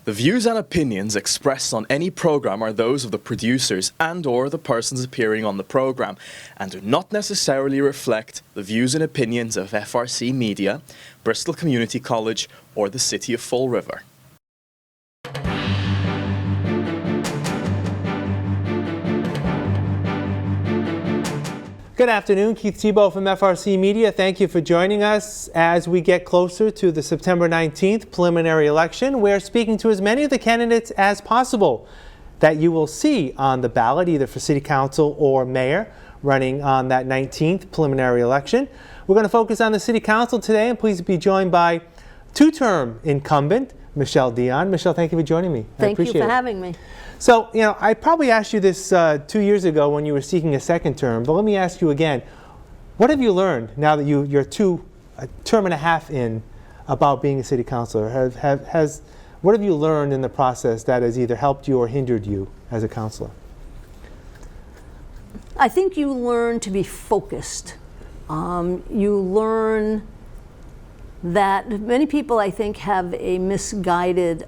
The views and opinions expressed on any program are those of the producers and/or the persons appearing on the program and do not necessarily reflect the views and opinions of FRC Media, Bristol Community College, or the City of Fall River. Good afternoon, Keith Tebow from FRC Media. Thank you for joining us as we get closer to the September 19th preliminary election. We're speaking to as many of the candidates as possible that you will see on the ballot, either for City Council or Mayor, running on that 19th preliminary election. We're going to focus on the City Council today and pleased to be joined by two-term incumbent, Dionne. Michelle, thank you for joining me. Thank you for having me. So, I probably asked you this 2 years ago when you were seeking a second term, but let me ask you again. What have you learned now that you're a term and a half in about being a city councilor? What have you learned in the process that has either helped you or hindered you as a councilor? I think you learn to be focused. You learn that many people, I think, have a misguided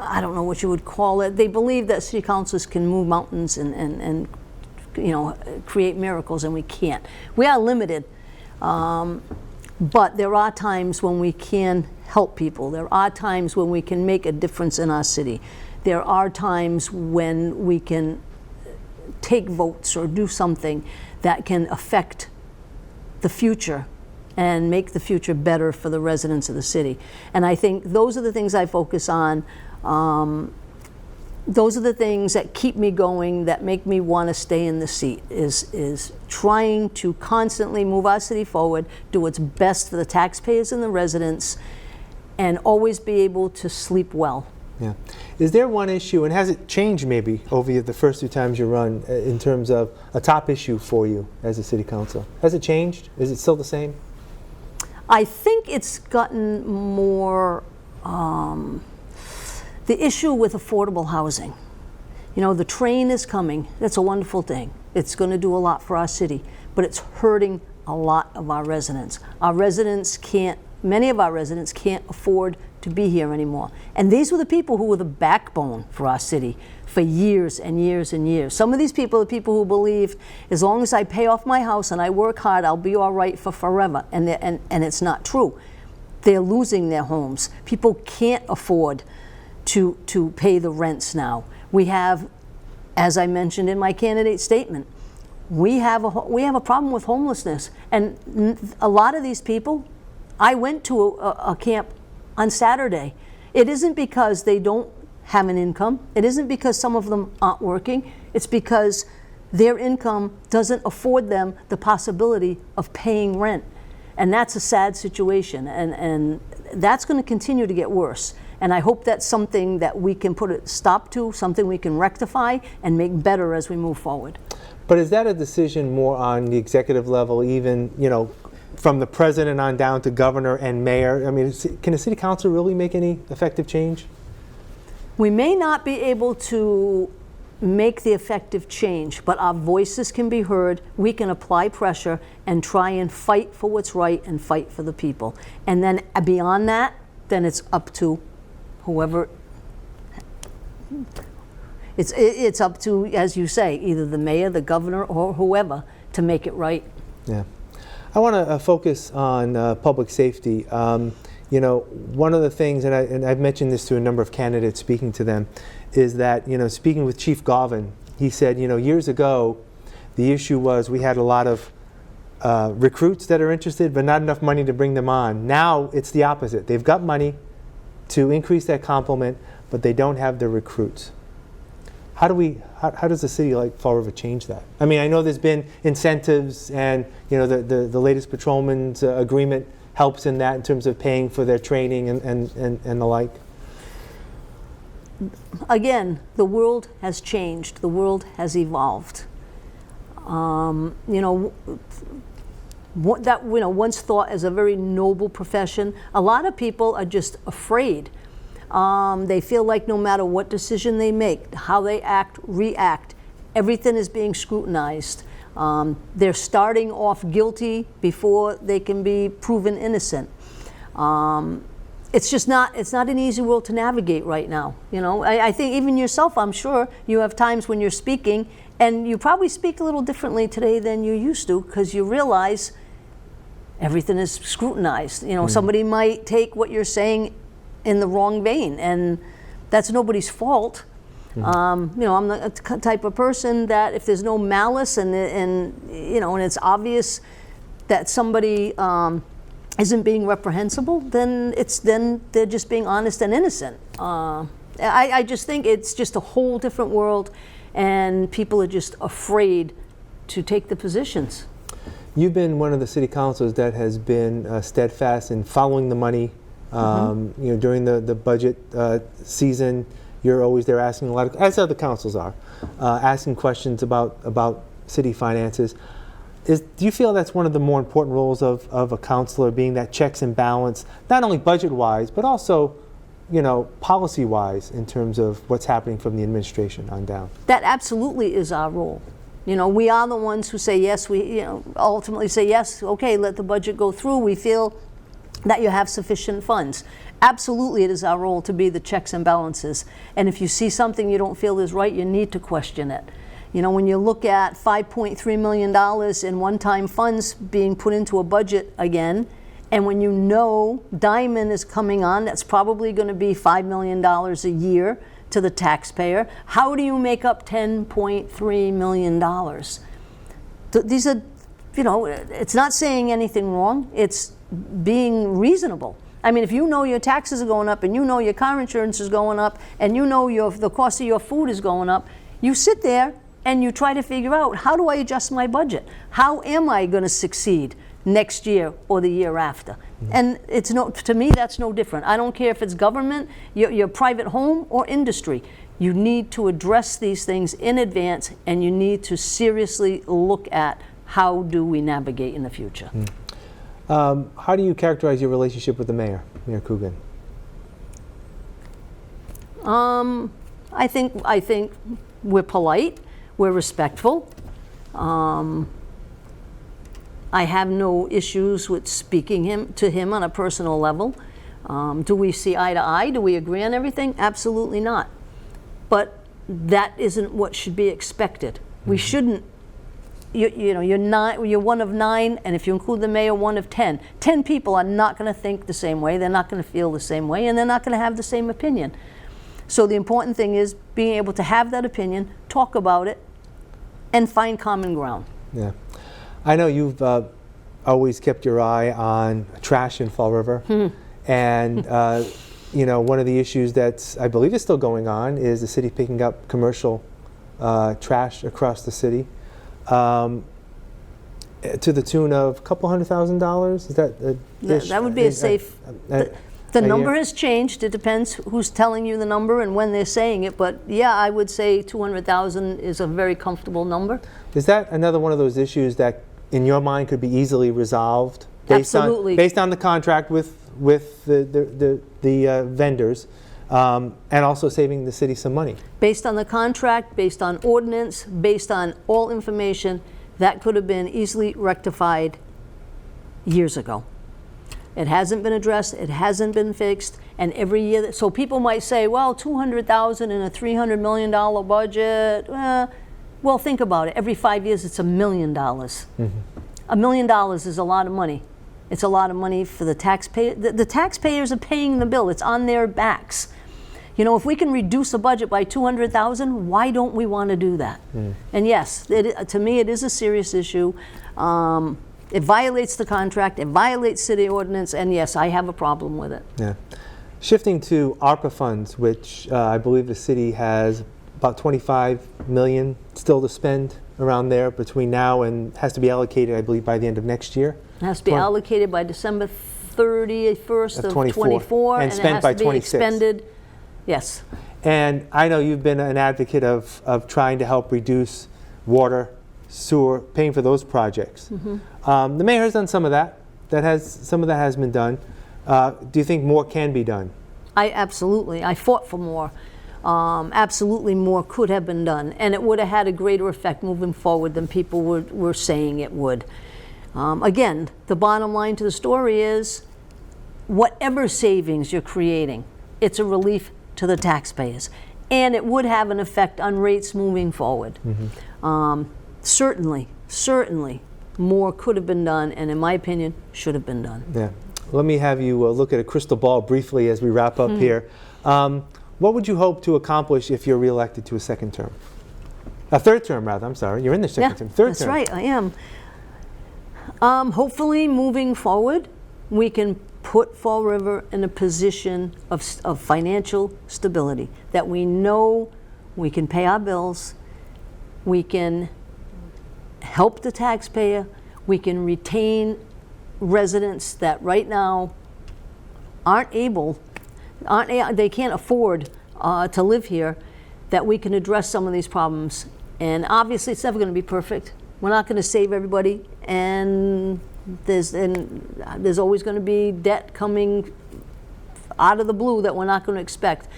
I don't know what you would call it. They believe that city councilors can move mountains and create miracles, and we can't. We are limited, but there are times when we can help people. There are times when we can make a difference in our city. There are times when we can take votes or do something that can affect the future and make the future better for the residents of the city. And I think those are the things I focus on. Those are the things that keep me going, that make me want to stay in the seat, is trying to constantly move our city forward, do what's best for the taxpayers and the residents, and always be able to sleep well. Yeah. Is there one issue, and has it changed maybe over the first 2 times you run, in terms of a top issue for you as a city council? Has it changed? Is it still the same? I think it's gotten more the issue with affordable housing. The train is coming. That's a wonderful thing. It's going to do a lot for our city, but it's hurting a lot of our residents. Many of our residents can't afford to be here anymore. And these were the people who were the backbone for our city for years and years and years. Some of these people are people who believe as long as I pay off my house and I work hard, I'll be all right for forever. And it's not true. They're losing their homes. People can't afford to pay the rents now. We have, as I mentioned in my candidate statement, we have a problem with homelessness. And a lot of these people, I went to a camp on Saturday. It isn't because they don't have an income. It isn't because some of them aren't working. It's because their income doesn't afford them the possibility of paying rent. And that's a sad situation. And that's going to continue to get worse. And I hope that's something that we can put a stop to, something we can rectify and make better as we move forward. But is that a decision more on the executive level, even, from the president on down to governor and mayor? I mean, can a city council really make any effective change? We may not be able to make the effective change, but our voices can be heard. We can apply pressure and try and fight for what's right and fight for the people. And then beyond that, then it's up to whoever. It's up to, as you say, either the mayor, the governor, or whoever to make it right. Yeah. I want to focus on public safety. One of the things, and I've mentioned this to a number of candidates speaking to them, is that, speaking with Chief Garvin, he said, years ago, the issue was we had a lot of recruits that are interested, but not enough money to bring them on. Now it's the opposite. They've got money to increase that complement, but they don't have the recruits. How does the city like Fall River change that? I mean, I know there's been incentives, and the latest patrolman's agreement helps in that in terms of paying for their training and the like. Again, the world has changed. The world has evolved. What that once thought as a very noble profession, a lot of people are just afraid. They feel like no matter what decision they make, how they react, everything is being scrutinized. They're starting off guilty before they can be proven innocent. it's just not, it's not an easy world to navigate right now. You know, I think even yourself, I'm sure you have times when you're speaking and you probably speak a little differently today than you used to, because you realize everything is scrutinized. You know, somebody might take what you're saying in the wrong vein, and that's nobody's fault. You know, I'm the type of person that if there's no malice and you know, and it's obvious that somebody isn't being reprehensible, then they're just being honest and innocent. I just think it's just a whole different world, and people are just afraid to take the positions. You've been one of the city councilors that has been steadfast in following the money. You know, during the budget season, you're always there asking a lot of, as other councils are, asking questions about city finances. Do you feel that's one of the more important roles of a councilor, being that checks and balance, not only budget-wise, but also, you know, policy-wise in terms of what's happening from the administration on down? That absolutely is our role. You know, we are the ones who say yes, we, you know, ultimately say yes, okay, let the budget go through. We feel that you have sufficient funds. Absolutely, it is our role to be the checks and balances. And if you see something you don't feel is right, you need to question it. You know, when you look at $5.3 million in one-time funds being put into a budget again, and when you know Diamond is coming on, that's probably going to be $5 million a year to the taxpayer, how do you make up $10.3 million? These are, you know, it's not saying anything wrong, it's being reasonable. I mean, if you know your taxes are going up and you know your car insurance is going up and you know the cost of your food is going up, you sit there and you try to figure out, how do I adjust my budget? How am I going to succeed next year or the year after? And it's to me, that's no different. I don't care if it's government, your private home, or industry. You need to address these things in advance, and you need to seriously look at how do we navigate in the future. How do you characterize your relationship with the mayor, Mayor Coogan? I think we're polite, we're respectful. I have no issues with speaking to him on a personal level. Do we see eye to eye? Do we agree on everything? Absolutely not. But that isn't what should be expected. We shouldn't. You know, you're one of 9, and if you include the mayor, 1 of 10. 10 people are not going to think the same way, they're not going to feel the same way, and they're not going to have the same opinion. So the important thing is being able to have that opinion, talk about it, and find common ground. Yeah. I know you've always kept your eye on trash in Fall River, and you know, one of the issues that's, I believe, is still going on is the city picking up commercial trash across the city. To the tune of a couple $100,000. Is that that would be a safe. The number has changed. It depends who's telling you the number and when they're saying it. But yeah, I would say 200,000 is a very comfortable number. Is that another one of those issues that, in your mind, could be easily resolved based on the contract with the vendors? And also saving the city some money. Based on the contract, based on ordinance, based on all information, that could have been easily rectified years ago. It hasn't been addressed, it hasn't been fixed, and every year, so people might say, well, $200,000 in a $300 million budget, well, think about it. Every 5 years, it's $1 million. $1 million is a lot of money. It's a lot of money for the taxpayer. The taxpayers are paying the bill. It's on their backs. You know, if we can reduce a budget by $200,000, why don't we want to do that? And yes, to me, it is a serious issue. It violates the contract, it violates city ordinance, and yes, I have a problem with it. Yeah. Shifting to ARPA funds, which I believe the city has about $25 million still to spend around there between now and has to be allocated, I believe, by the end of next year. It has to be allocated by December 31st of 24, and spent by 26. Expended. Yes. And I know you've been an advocate of trying to help reduce water, sewer, paying for those projects. The mayor has done some of that. Some of that has been done. Do you think more can be done? Absolutely. I fought for more. Absolutely more could have been done, and it would have had a greater effect moving forward than people were saying it would. Again, the bottom line to the story is whatever savings you're creating, it's a relief to the taxpayers. And it would have an effect on rates moving forward. Certainly, more could have been done, and in my opinion, should have been done. Yeah. Let me have you look at a crystal ball briefly as we wrap up here. What would you hope to accomplish if you're reelected to a second term? A third term, rather. I'm sorry. You're in the second term. Third that's term. That's right. I am. Hopefully, moving forward, we can put Fall River in a position of financial stability, that we know we can pay our bills, we can help the taxpayer, we can retain residents that right now they can't afford to live here, that we can address some of these problems. And obviously it's never going to be perfect. We're not going to save everybody, and there's always going to be debt coming out of the blue that we're not going to expect.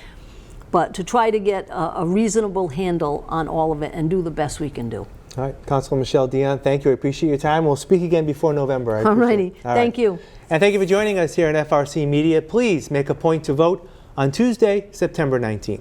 But to try to get a reasonable handle on all of it and do the best we can do. All right, Councilor Michelle Dionne, thank you. I appreciate your time. We'll speak again before November. All righty. Thank you. And thank you for joining us here on FRC Media. Please make a point to vote on Tuesday, September 19th.